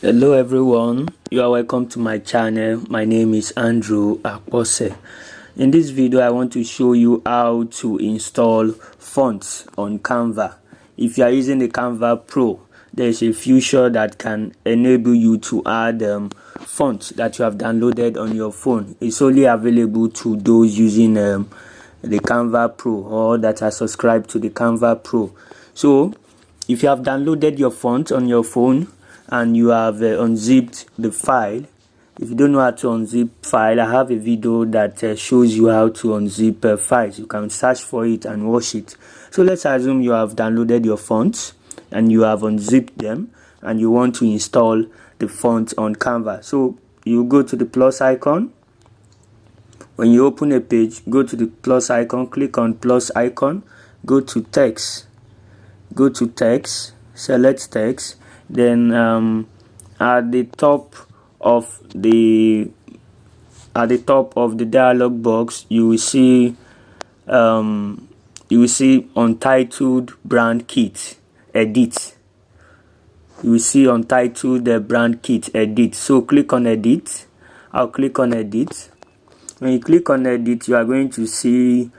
Hello everyone, you are welcome to my channel. My name is Andrew Akpose. In this video I want to show you how to install fonts on Canva. If you are using the Canva Pro, there is a feature that can enable you to add fonts that you have downloaded on your phone. It's only available to those using the Canva Pro or that are subscribed to the Canva Pro. So if you have downloaded your font on your phone and you have unzipped the file, if you don't know how to unzip file, I have a video that shows you how to unzip files. You can search for it and watch it. So let's assume you have downloaded your fonts and you have unzipped them and you want to install the font on Canva. So you go to the plus icon. When you open a page, go to the plus icon, click on plus icon, go to text, select text. Then at the top of the dialog box, you will see untitled brand kit edit. You will see untitled brand kit edit. So click on edit. I'll click on edit. When you click on edit, you are going to see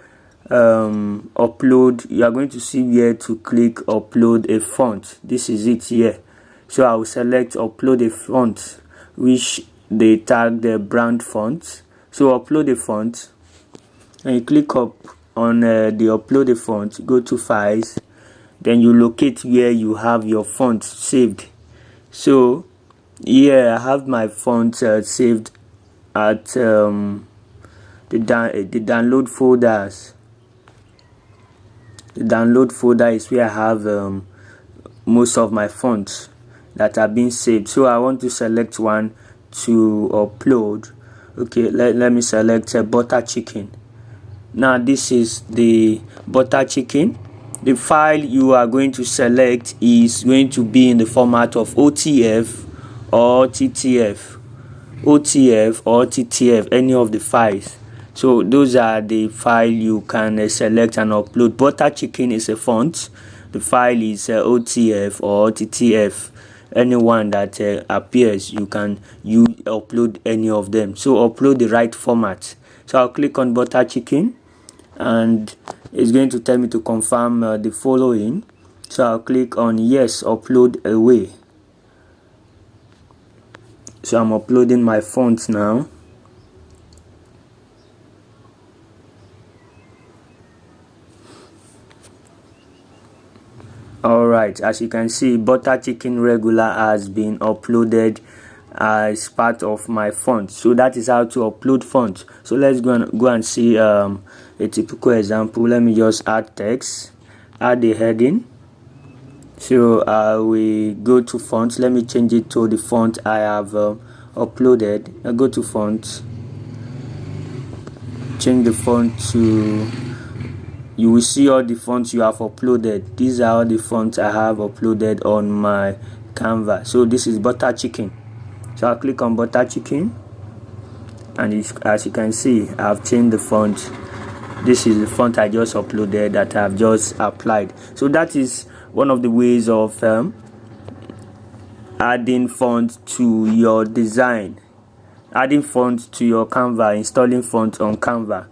upload. You are going to see where to click upload a font. This is it here. So I will select upload a font, which they tag the brand font. So upload a font, and you click up on the upload a font, go to files, then you locate where you have your font saved. So here I have my font saved at the download folders. The download folder is where I have most of my fonts that are being saved. So I want to select one to upload. Okay, let me select butter chicken. Now this is the butter chicken. The file you are going to select is going to be in the format of OTF or TTF. OTF or TTF, any of the files. So those are the file you can select and upload. Butter chicken is a font. The file is OTF or TTF. Anyone that appears, you can upload any of them. So upload the right format. So I'll click on butter chicken and it's going to tell me to confirm the following. So I'll click on yes, upload away. So I'm uploading my font now. Alright, as you can see, butter chicken regular has been uploaded as part of my font. So that is how to upload font. So let's go and see a typical example. Let me just add text, add the heading. So we go to font. Let me change it to the font I have uploaded. I go to font, change the font to, you will see all the fonts you have uploaded. These are all the fonts I have uploaded on my Canva. So this is butter chicken. So I'll click on butter chicken, and as you can see, I've changed the font. This is the font I just uploaded that I've just applied. So that is one of the ways of adding font to your design, adding font to your Canva, installing font on Canva.